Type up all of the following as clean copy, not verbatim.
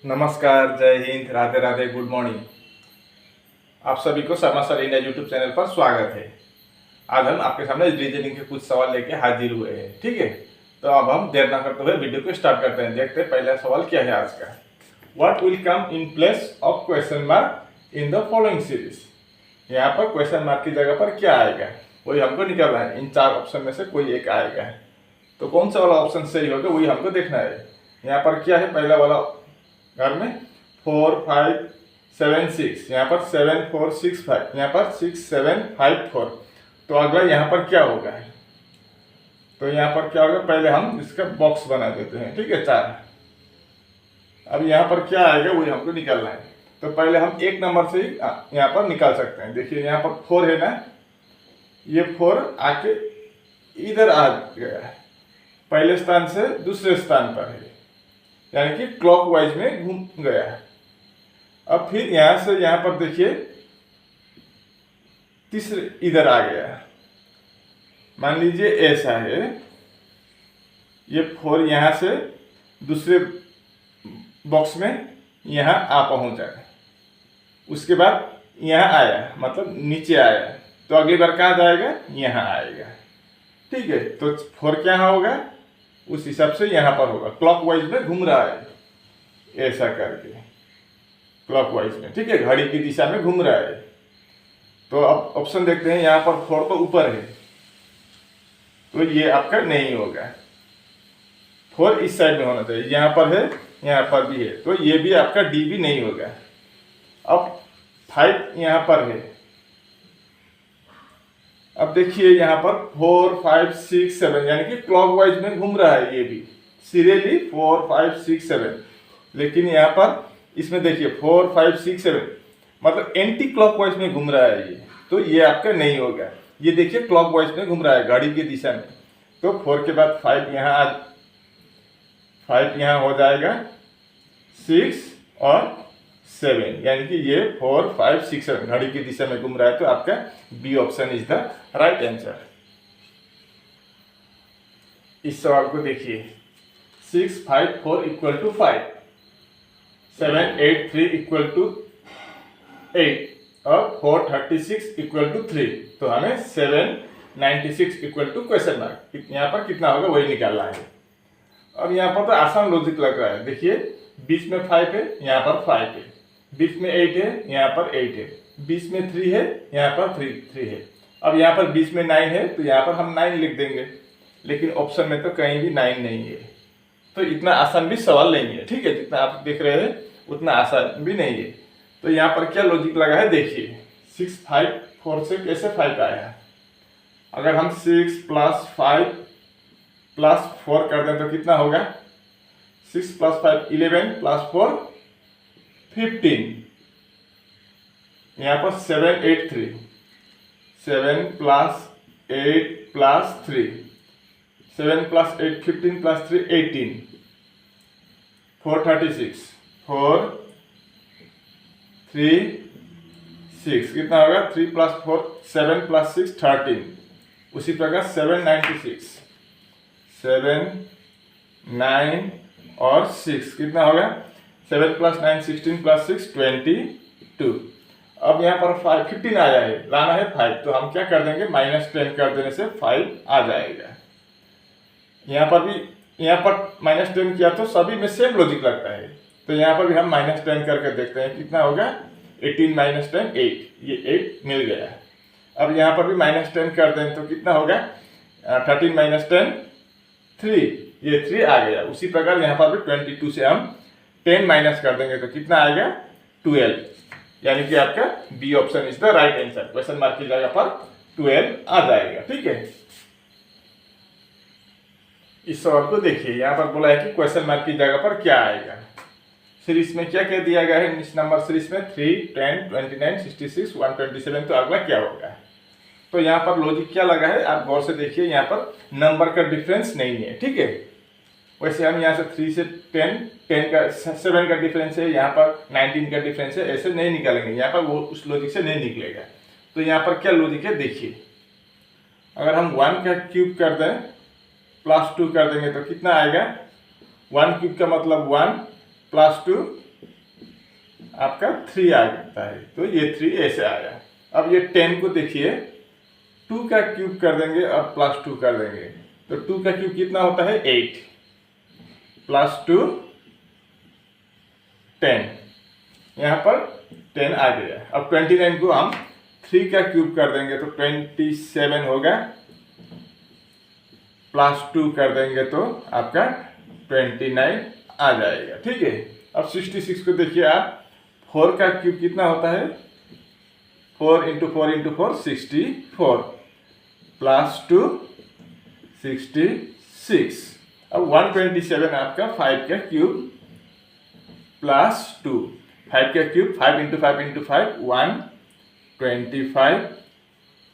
नमस्कार, जय Hind, Radhe Radhe, good morning. आप सभी को Sharma sir India YouTube channel पर स्वागत है। आज हम आपके सामने रीजनिंग के कुछ सवाल लेके हाजिर हुए हैं, ठीक है। तो अब हम देर ना करते हुए वीडियो को स्टार्ट करते हैं। देखते हैं पहला सवाल क्या है आज का। What will come in place of question mark in the following series. यहाँ पर क्वेश्चन मार्क की जगह पर क्या आएगा वही हमको निकालना है। इन चार ऑप्शन में से कोई एक आएगा, तो कौन सा वाला ऑप्शन सही होगा वही हमको देखना है। यहाँ पर क्या है, पहला वाला घर में 4 5 7 6, यहाँ पर 7 4 6 5, यहाँ पर 6 7 5 4। तो अगला यहाँ पर क्या होगा, तो यहाँ पर क्या होगा, पहले हम इसका बॉक्स बना देते हैं, ठीक है, 4। अब यहाँ पर क्या आएगा वही हमको निकालना है। तो पहले हम एक नंबर से ही यहाँ पर निकाल सकते हैं। देखिए यहाँ पर 4 है ना, ये 4 आके इधर आ गया है, पहले स्थान से दूसरे स्थान पर है, यानी कि क्लॉकवाइज में घूम गया है। अब फिर यहां से यहां पर देखिए तीसरे इधर आ गया है। मान लीजिए ऐसा है, ये 4 यहां से दूसरे बॉक्स में यहां आ पहुंचा है, उसके बाद यहां आया, मतलब नीचे आया, तो अगली बार कहाँ जाएगा, यहां आएगा, ठीक है। तो 4 क्या होगा, उस हिसाब से यहां पर होगा, क्लॉकवाइज में घूम रहा है ऐसा करके, क्लॉकवाइज में, ठीक है, घड़ी की दिशा में घूम रहा है। तो अब ऑप्शन देखते हैं, यहां पर 4 तो ऊपर है, तो ये आपका नहीं होगा। 4 इस साइड में होना चाहिए, यहां पर है, यहां पर भी है, तो ये भी आपका डी भी नहीं होगा। अब 5 यहां पर है, अब देखिए यहाँ पर 4 5 6 7, यानी कि क्लॉकवाइज में घूम रहा है, ये भी सीरियली 4 5 6 7। लेकिन यहाँ पर इसमें देखिए 4 5 6 7, मतलब एंटी क्लॉकवाइज में घूम रहा है ये, तो ये आपका नहीं होगा। ये देखिए क्लॉकवाइज में घूम रहा है घड़ी की दिशा में, तो 4 के बाद 5 यहाँ हो जाएगा, 6 और 7, यानी कि ये 4 5 6 7 घड़ी की दिशा में घूम रहा है, तो आपका B option is the right answer. इस सवाल को देखिए, 6 5 4 इक्वल टू 5, 7 8 3 इक्वल टू 8 और 4 36 इक्वल टू 3। तो हमें 7 96 इक्वल टू क्वेश्चन मार्क, यहाँ पर कितना होगा वही निकालना है। अब यहाँ पर तो आसान लॉजिक लग रहा है। देखिए बीच में 5 है, यहाँ पर 5 है, बीच में 8 है, यहाँ पर 8 है, बीच में 3 है, यहाँ पर 3 है। अब यहाँ पर बीच में 9 है, तो यहाँ पर हम 9 लिख देंगे, लेकिन ऑप्शन में तो कहीं भी 9 नहीं है, तो इतना आसान भी सवाल नहीं है, ठीक है। जितना आप देख रहे हैं उतना आसान भी नहीं है। तो यहाँ पर क्या लॉजिक लगा है, देखिए 6 5 4 से कैसे 5 आया। अगर हम 6 + 5 + 4 कर दें तो कितना होगा, 6 + 5 11 + 4 15, यहाँ पर 7 8 3, 7 + 8 + 3, 7 + 8 15 + 3 18, 4 36, 4 3 6, कितना होगा, 3 + 4 7 + 6 13। उसी प्रकार 7 96, 7 9 और 6 कितना होगा, 7 + 9 16 + 6 22। अब यहाँ पर 5 15 आया है, लाना है 5, तो हम क्या कर देंगे, -10 कर देने से 5 आ जाएगा। यहाँ पर भी, यहाँ पर -10 किया तो सभी में सेम लॉजिक लगता है, तो यहाँ पर भी हम -10 करके देखते हैं कितना होगा, 18 - 10 8, ये 8 मिल गया। अब यहाँ पर भी -10 कर दें तो कितना होगा, 13 - 10 3, ये 3 आ गया। उसी प्रकार यहाँ पर भी 22 से हम 10 माइनस कर देंगे तो कितना आएगा, 12, यानी कि आपका B option is the right answer. Question mark की जगह पर 12 आ जाएगा, ठीक है। इस सवाल को देखिए, यहाँ पर बोला है कि क्वेश्चन मार्क की जगह पर क्या आएगा। सीरीज में क्या क्या दिया गया है, इस नंबर सीरीज में 3 10 29 66 127, तो अगला क्या होगा। तो यहाँ पर लॉजिक क्या लगा है, आप गौर से देखिए, यहाँ पर नंबर का डिफरेंस नहीं है, ठीक है। वैसे हम यहाँ से 3 से 10 का 7 का डिफरेंस है, यहाँ पर 19 का डिफरेंस है, ऐसे नहीं निकालेंगे, यहाँ पर वो उस लॉजिक से नहीं निकलेगा। तो यहाँ पर क्या लॉजिक है, देखिए, अगर हम 1 का क्यूब कर दें +2 कर देंगे तो कितना आएगा, 1 क्यूब का मतलब 1 + 2 आपका 3 आ जाता है, तो ये 3 ऐसे आया। अब ये 10 को देखिए 2 का क्यूब कर देंगे और प्लस 2 कर देंगे, तो 2 का क्यूब कितना होता है 8 प्लस 2 10, यहाँ पर 10 आ गया। अब 29 को हम 3 का क्यूब कर देंगे तो 27 होगा, प्लस 2 कर देंगे तो आपका 29 आ जाएगा। ठीक है। अब 66 को देखिए आप, 4 का क्यूब कितना होता है 4 इंटू 4 इंटू 4 64 प्लस 2 66। अब 127 आपका 5 का क्यूब प्लस 2, 5 का क्यूब 5 इंटू 5 इंटू 5 125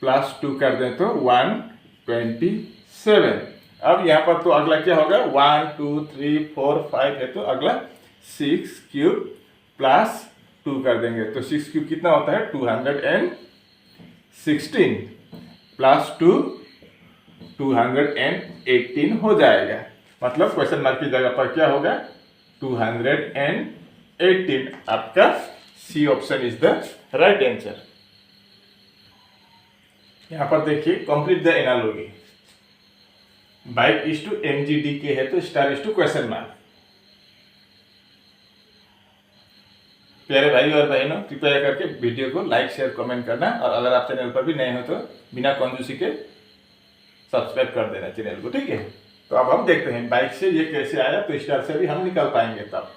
प्लस 2 कर दें तो 127। अब यहाँ पर तो अगला क्या होगा 1 2 3 4 5 है, तो अगला 6 क्यूब प्लस 2 कर देंगे, तो 6 क्यूब कितना होता है 216 प्लस 2 218 हो जाएगा। मतलब क्वेश्चन मार्क की जगह पर क्या होगा 218। आपका C option is the right answer. यहां पर देखिए complete the analogy, bike is to MGDK है तो star is to question mark. प्यारे भाई और बहनों, कृपया करके वीडियो को लाइक शेयर कमेंट करना, और अगर आप चैनल पर भी नए हो तो बिना कंजूसी के सब्सक्राइब कर देना चैनल को। ठीक है। तो अब हम देखते हैं बाइक से ये कैसे आया, तो स्टार से भी हम निकाल पाएंगे तब।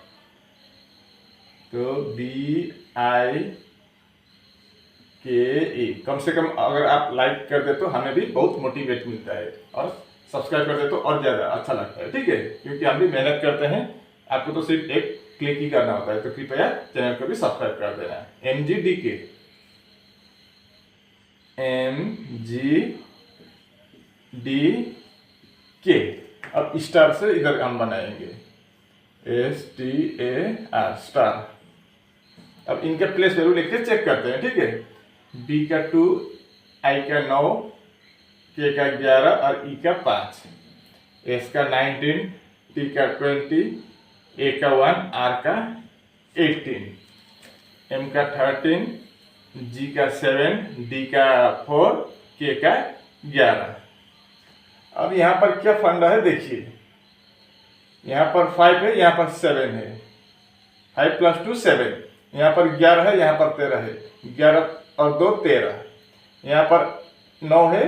तो BIKE कम से कम अगर आप लाइक कर दे तो हमें भी बहुत मोटिवेट मिलता है, और सब्सक्राइब कर दे तो और ज़्यादा अच्छा लगता है। ठीक है। क्योंकि हम भी मेहनत करते हैं, आपको तो सिर्फ एक क्लिक ही करना होता है, तो कृपया चैनल को भी सब्सक्राइब कर देना। MGDK अब स्टार से इधर हम बनाएंगे STAR स्टार। अब इनके प्लेस वैल्यू लेके चेक करते हैं। ठीक है। B का 2, I का 9, K का 11 और E का 5, S का 19, T का 20, A का 1, R का 18, M का 13, G का 7, D का 4, K का 11। अब यहाँ पर क्या फंडा है देखिए, यहाँ पर 5 है, यहाँ पर 7 है, 5 प्लस 2 7, यहाँ पर 11 है, यहाँ पर 13 है, 11 और 2 13, यहाँ पर 9 है,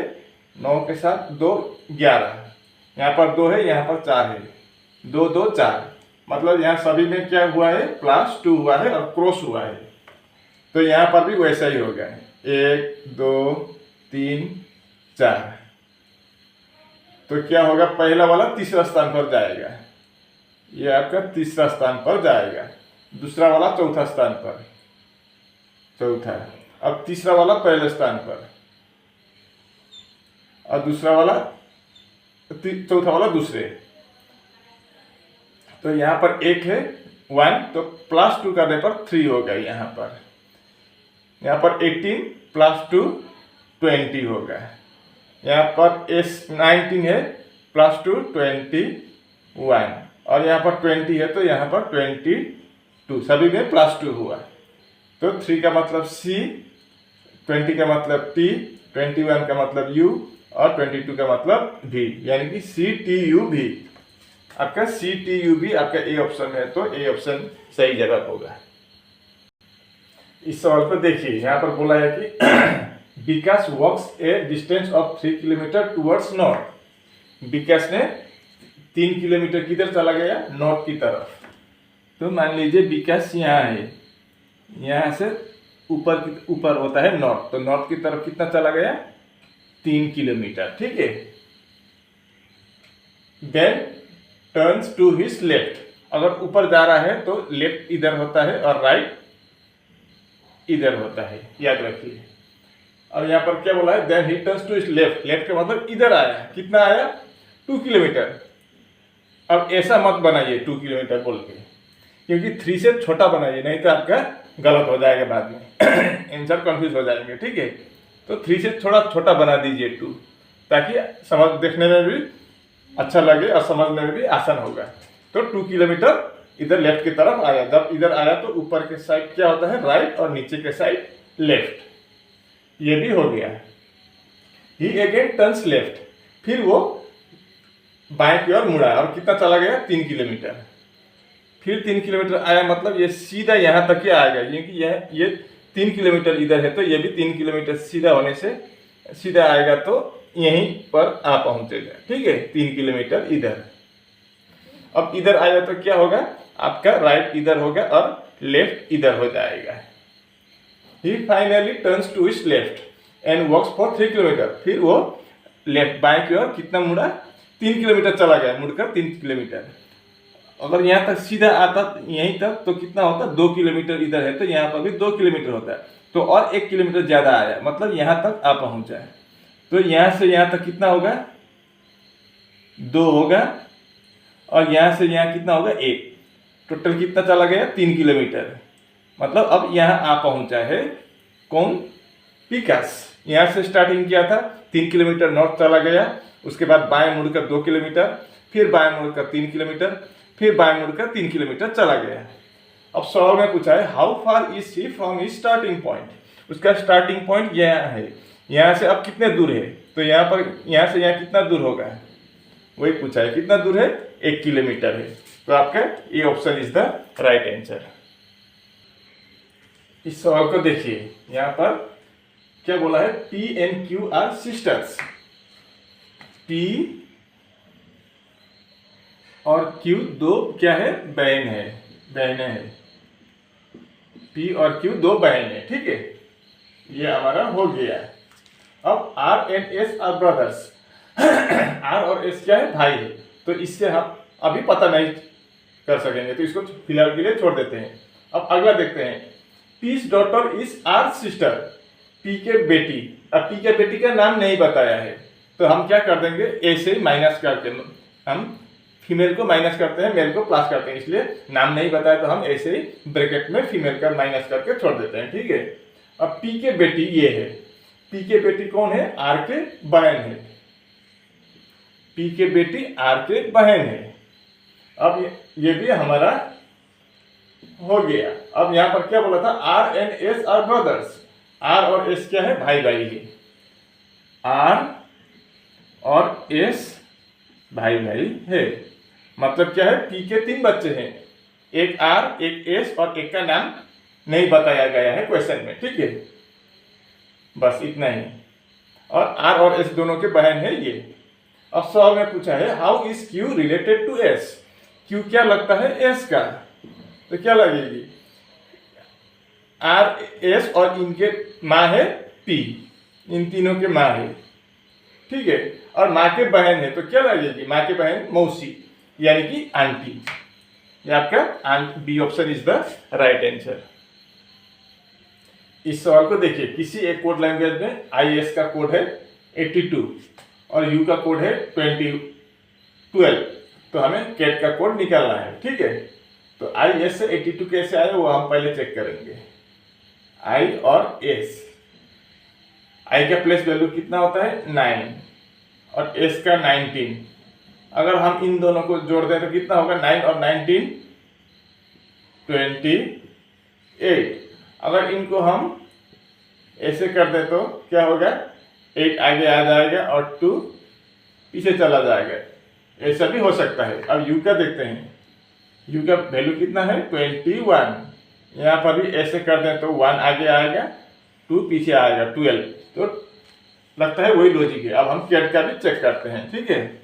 9 के साथ 2 11, यहाँ पर 2 है, यहाँ पर 4 है, 2 2 4, मतलब यहाँ सभी में क्या हुआ है प्लस 2 हुआ है और क्रॉस हुआ है। तो यहाँ पर भी वैसा ही होगा 1 2 3 4। तो क्या होगा, पहला वाला तीसरा स्थान पर जाएगा, ये आपका तीसरा स्थान पर जाएगा, दूसरा वाला चौथा स्थान पर, चौथा। अब तीसरा वाला पहले स्थान पर, और दूसरा वाला चौथा वाला दूसरे। तो यहाँ पर 1 है 1, तो प्लस 2 करने पर 3 होगा। यहाँ पर 18 प्लस 2 20 होगा। यहाँ पर S19 है प्लस 2 21, और यहाँ पर 20 है तो यहाँ पर 22, सभी में प्लस 2 हुआ। तो 3 का मतलब C, 20 का मतलब T, 21 का मतलब U और 22 का मतलब V, यानी कि CTUV। आपका CTUV आपका ए ऑप्शन है, तो ए ऑप्शन सही जवाब होगा। इस सवाल पर देखिए, यहाँ पर बोला है कि Vikas walks a distance of 3 kilometre towards north. Vikas ने 3 किलोमीटर किधर चला गया, नॉर्थ की तरफ। तो मान लीजिए विकास यहाँ है, यहाँ से ऊपर होता है नॉर्थ, तो नॉर्थ की तरफ कितना चला गया 3 किलोमीटर। ठीक है। Then turns to his left, अगर ऊपर जा रहा है तो लेफ्ट इधर होता है और राइट इधर होता है, याद रखिए। अब यहाँ पर क्या बोला है, then he turns to his left, left का मतलब इधर आया, कितना आया 2 किलोमीटर। अब ऐसा मत बनाइए 2 किलोमीटर बोल के, क्योंकि 3 से छोटा बनाइए, नहीं तो आपका गलत हो जाएगा बाद में आंसर कंफ्यूज हो जाएंगे। ठीक है। तो 3 से थोड़ा छोटा बना दीजिए 2, ताकि समझ देखने में भी अच्छा लगे और समझने में भी आसान होगा। तो 2 किलोमीटर इधर लेफ्ट की तरफ आया, जब इधर आया तो ऊपर के साइड क्या होता है राइट और नीचे के साइड लेफ्ट। ये भी हो गया। ही अगेन टर्न्स लेफ्ट, फिर वो बाएं की ओर मुड़ा और कितना चला गया 3 किलोमीटर। फिर 3 किलोमीटर आया, मतलब ये सीधा यहाँ तक ही आएगा, क्योंकि ये 3 किलोमीटर इधर है तो ये भी 3 किलोमीटर सीधा होने से सीधा आएगा तो यहीं पर आ पहुंचेगा। ठीक है, 3 किलोमीटर इधर। अब इधर आया तो क्या होगा, आपका राइट इधर होगा और लेफ्ट इधर हो जाएगा। He finally turns to his left and walks for 3 kilometre, फिर वो लेफ्ट बाएं की ओर कितना मुड़ा 3 किलोमीटर चला गया, मुड़कर 3 किलोमीटर। अगर यहाँ तक सीधा आता यहीं तक तो कितना होता 2 किलोमीटर इधर है तो यहाँ पर भी 2 किलोमीटर होता है, तो और 1 किलोमीटर ज़्यादा आया, मतलब यहाँ तक आ पहुँचा है। तो यहाँ से यहाँ तक कितना होगा 2 होगा, और यहाँ से यहाँ कितना होगा 1, टोटल कितना चला गया 3 किलोमीटर। मतलब अब यहाँ आ पहुँचा है कौन, पिकास। यहाँ से स्टार्टिंग किया था 3 किलोमीटर नॉर्थ चला गया, उसके बाद बाएं मुड़कर 2 किलोमीटर, फिर बाएं मुड़कर 3 किलोमीटर, फिर बाएं मुड़कर 3 किलोमीटर चला गया। अब सवाल में पूछा है how far is he from his starting point. उसका स्टार्टिंग पॉइंट यहाँ है, यहाँ से अब कितने दूर है, तो यहाँ पर यहाँ से यहाँ कितना दूर होगा वही पूछा है, कितना दूर है 1 किलोमीटर है। तो आपका ये option is the right answer. इस सवाल को देखिए, यहाँ पर क्या बोला है, P and Q are sisters. P और Q दो क्या है, बहन है, बहनें हैं। P और Q दो बहन है। ठीक है, ये हमारा हो गया। अब R and S are brothers. R और S क्या है, भाई है, तो इससे हम अभी पता नहीं कर सकेंगे, तो इसको फिलहाल के लिए छोड़ देते हैं। अब अगला देखते हैं, P's daughter is R sister. P के बेटी, अब P के बेटी का नाम नहीं बताया है, तो हम क्या कर देंगे, A से माइनस करके हम फीमेल को माइनस करते हैं, मेल को प्लस करते हैं, इसलिए नाम नहीं बताया तो हम ऐसे ही ब्रैकेट में फीमेल का माइनस करके छोड़ देते हैं। ठीक है, अब P के बेटी ये है, P के बेटी कौन है, R के बहन है। P के बेटी R के बहन है। अब ये भी हमारा हो गया। अब यहाँ पर क्या बोला था, R and S are brothers. R और S क्या है, भाई भाई है। R और S भाई भाई है, मतलब क्या है, P के 3 बच्चे हैं, एक R, एक S और एक का नाम नहीं बताया गया है क्वेश्चन में। ठीक है, बस इतना ही। और R और S दोनों के बहन है ये। अब सवाल में पूछा है how is Q related to S। Q क्या लगता है S का, तो क्या लगेगी, R, S और इनके माँ है P, इन तीनों के माँ है। ठीक है, और माँ के बहन है तो क्या लगेगी, माँ के बहन मौसी, यानी कि आंटी। ये आपका B option is the right answer. इस सवाल को देखिए, किसी एक कोड लैंग्वेज में IS का कोड है 82 और U का कोड है 12, तो हमें कैट का कोड निकालना है। ठीक है, तो IS से 82 कैसे आए वो हम पहले चेक करेंगे। I और S, I का प्लेस वैल्यू कितना होता है 9 और S का 19। अगर हम इन दोनों को जोड़ दें तो कितना होगा, 9 और 19 28। अगर इनको हम ऐसे कर दें तो क्या होगा, 8 आगे आ जाएगा और 2 पीछे चला जाएगा, ऐसा भी हो सकता है। अब U का देखते हैं, U का वैल्यू कितना है 21। यहाँ पर भी ऐसे कर दें तो 1 आगे आएगा, 2 पीछे आएगा 12, तो लगता है वही लॉजिक है। अब हम कैट का भी चेक करते हैं। ठीक है,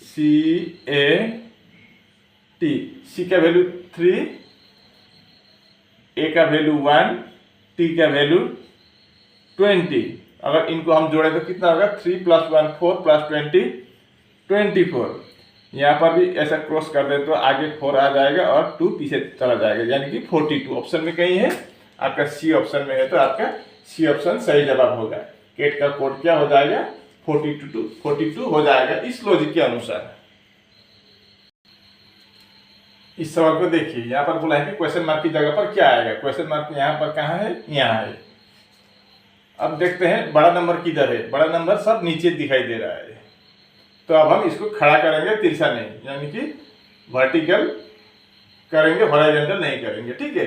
CAT, C का वैल्यू 3, A का वैल्यू 1, T का वैल्यू 20। अगर इनको हम जोड़े तो कितना होगा, 3 + 1 4 + 20 24। यहाँ पर भी ऐसा क्रॉस कर दे तो आगे 4 आ जाएगा और 2 पीछे चला जाएगा, यानी कि 42 ऑप्शन में कहीं है, आपका C ऑप्शन में है, तो आपका C ऑप्शन सही जवाब होगा। कैट का कोड क्या हो जाएगा, 42 हो जाएगा इस लॉजिक के अनुसार। इस सवाल को देखिए, यहाँ पर बोला है कि क्वेश्चन मार्क की जगह पर क्या आएगा। क्वेश्चन मार्क यहाँ पर कहाँ है, यहाँ है। अब देखते हैं बड़ा नंबर किधर है, बड़ा नंबर सब नीचे दिखाई दे रहा है, तो अब हम इसको खड़ा करेंगे, तिरछा नहीं, यानी कि वर्टिकल करेंगे, हॉरिजॉन्टल नहीं करेंगे, ठीक है।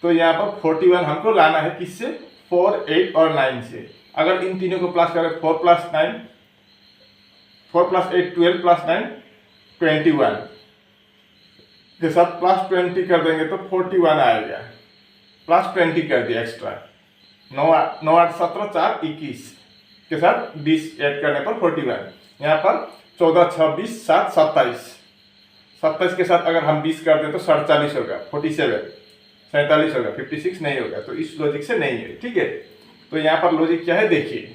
तो यहाँ पर 41 हमको लाना है किससे, 4, 8 और 9 से। अगर इन तीनों को प्लस करें 4 + 9, 4 + 8 12 + 9 21 के साथ +20 कर देंगे तो 41 आएगा। +20 कर दिया एक्स्ट्रा, 9 8 17 4 21 के साथ 20 ऐड करने पर 41। यहाँ पर 14 26 7 27, 27 के साथ अगर हम 20 कर दें तो 47 होगा, 47 47 होगा, 56 नहीं होगा। तो इस लॉजिक से नहीं है, ठीक है। तो यहाँ पर लॉजिक क्या है देखिए,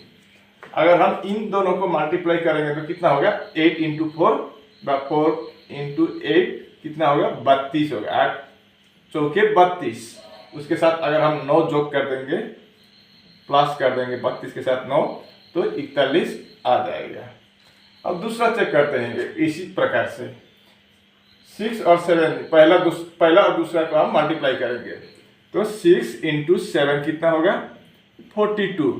अगर हम इन दोनों को मल्टीप्लाई करेंगे तो कितना होगा, 8 × 4 4 × 8 कितना होगा, 32 होगा। 8 चौके 32, उसके साथ अगर हम 9 जोड़ कर देंगे, प्लस कर देंगे 32 के साथ 9 तो 41 आ जाएगा। अब दूसरा चेक करते हैं इसी प्रकार से, 6 और 7 पहला और दूसरा को हम मल्टीप्लाई करेंगे तो 6 × 7 कितना होगा, 42।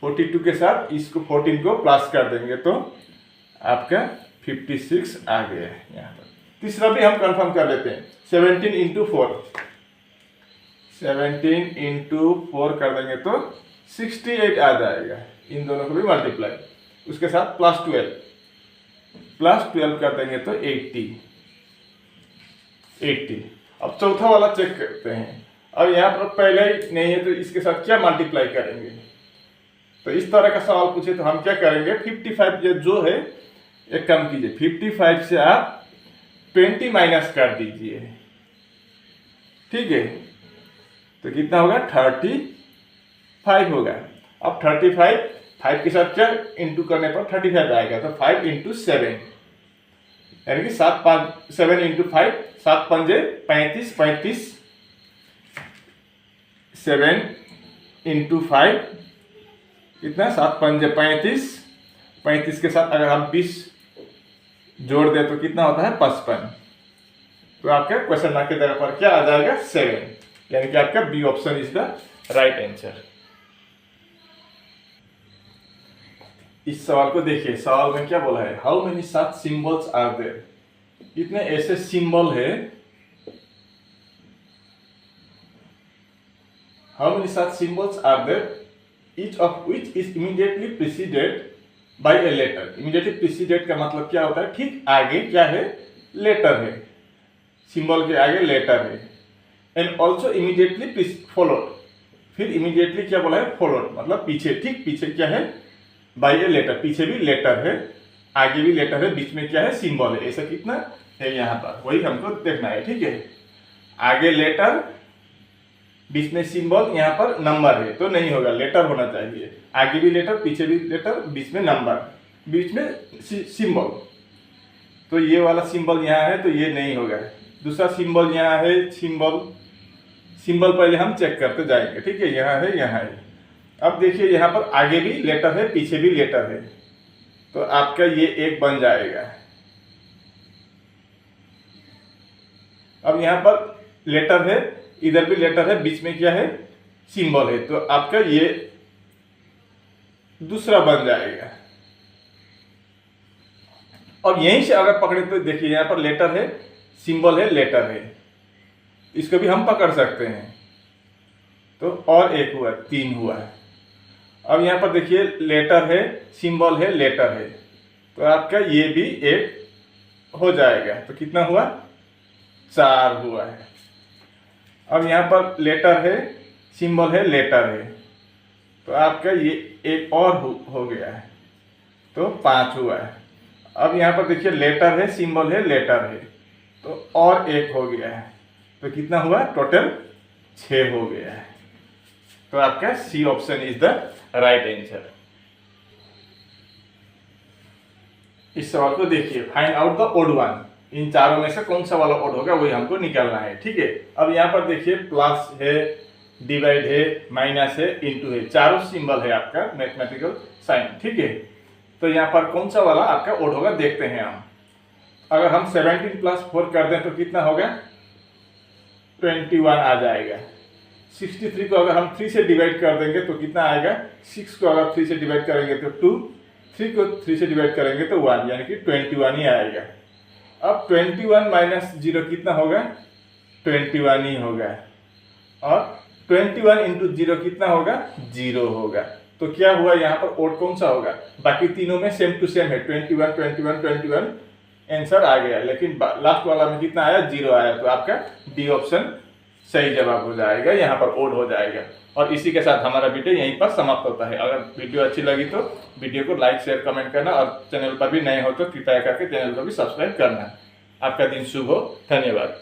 42 के साथ इसको 14 को प्लस कर देंगे तो आपका 56 आ गया। यहाँ पर तीसरा भी हम कंफर्म कर लेते हैं, 17 × 4 17 × 4 कर देंगे तो 68 आ जाएगा। इन दोनों को भी मल्टीप्लाई, उसके साथ +12 कर देंगे तो 80। अब चौथा वाला चेक करते हैं। अब यहाँ पर पहले ही नहीं है तो इसके साथ क्या मल्टीप्लाई करेंगे। तो इस तरह का सवाल पूछे तो हम क्या करेंगे, 55 जो है एक काम कीजिए, 55 से आप 20 माइनस कर दीजिए, ठीक है। तो कितना होगा, 35 होगा। अब 35 5 के साथ क्या इंटू करने पर 35 आएगा, तो 5 × 7 यानी कि 7 × 5 7 पंजे 35 7 × 5 कितना, 7 पंजे 35 के साथ अगर हम 20 जोड़ दें तो कितना होता है, 55। तो आपका क्वेश्चन मार्क की जगह पर क्या आ जाएगा, 7, यानी कि आपका B option is the right answer. इस सवाल को देखिए, सवाल में क्या बोला है, how many such symbols are there. कितने ऐसे सिंबल है, how many such symbols are there, each of which is immediately preceded by a letter। immediately preceded का मतलब क्या होता है, ठीक आगे क्या है, लेटर है, सिंबल के आगे लेटर है। एंड ऑल्सो इमीडिएटली फॉलोड, फिर इमीडिएटली क्या बोला है, फॉलोड मतलब पीछे, ठीक पीछे क्या है, बाय ए लेटर, पीछे भी लेटर है, आगे भी लेटर है, बीच में क्या है, सिंबल है। ऐसा कितना है यहाँ पर, वही हमको देखना है, ठीक है। आगे लेटर, बीच में सिंबल, यहाँ पर नंबर है तो नहीं होगा, लेटर होना चाहिए। आगे भी लेटर, पीछे भी लेटर, बीच में नंबर, बीच में सिंबल। तो ये वाला सिंबल यहाँ है तो ये नहीं होगा। दूसरा सिंबल यहाँ है, सिंबल पहले हम चेक करते जाएंगे, ठीक है। यहाँ है, यहाँ है। अब देखिए यहाँ पर आगे भी लेटर है, पीछे भी लेटर है, तो आपका ये एक बन जाएगा। अब यहाँ पर लेटर है, इधर भी लेटर है, बीच में क्या है, सिंबल है, तो आपका ये दूसरा बन जाएगा। अब यहीं से अगर पकड़े तो देखिए यहाँ पर लेटर है, सिंबल है, लेटर है, इसको भी हम पकड़ सकते हैं। तो और एक हुआ, 3 हुआ। अब यहाँ पर देखिए लेटर है, सिंबल है, लेटर है, तो आपका ये भी एक हो जाएगा। तो कितना हुआ, 4 हुआ है। अब यहाँ पर लेटर है, सिंबल है, लेटर है, तो आपका ये एक और हो गया है, तो 5 हुआ है। अब यहाँ पर देखिए लेटर है, सिंबल है, लेटर है, तो और एक हो गया है, तो कितना हुआ, टोटल 6 हो गया है। तो आपका C option is the right answer. इस सवाल को देखिए, find out the odd one. इन चारों में से कौन सा वाला ओड होगा वही हमको निकालना है, ठीक है। अब यहाँ पर देखिए प्लस है, डिवाइड है, माइनस है, इंटू है, चारों सिंबल है आपका मैथमेटिकल साइन, ठीक है। तो यहाँ पर कौन सा वाला आपका ओड होगा देखते हैं हम। अगर हम 17 + 4 कर दें तो कितना होगा, 21 आ जाएगा। 63 को अगर हम 3 से डिवाइड कर देंगे तो कितना आएगा, 6 को अगर 3 से डिवाइड करेंगे तो 2, 3 को 3 से डिवाइड करेंगे तो 1, यानी कि 21 ही आएगा। अब 21 माइनस 0 कितना होगा, 21 ही होगा, और 21 इंटू 0 कितना होगा, 0 होगा। तो क्या हुआ यहाँ पर ओड कौन सा होगा, बाकी तीनों में सेम टू सेम है, 21 21 21 आंसर आ गया, लेकिन लास्ट वाला में कितना आया, 0 आया। तो आपका डी ऑप्शन सही जवाब हो जाएगा, यहाँ पर ओड हो जाएगा। और इसी के साथ हमारा वीडियो यहीं पर समाप्त होता है। अगर वीडियो अच्छी लगी तो वीडियो को लाइक शेयर कमेंट करना, और चैनल पर भी नए हो तो कृपया करके चैनल को भी सब्सक्राइब करना। आपका दिन शुभ हो, धन्यवाद।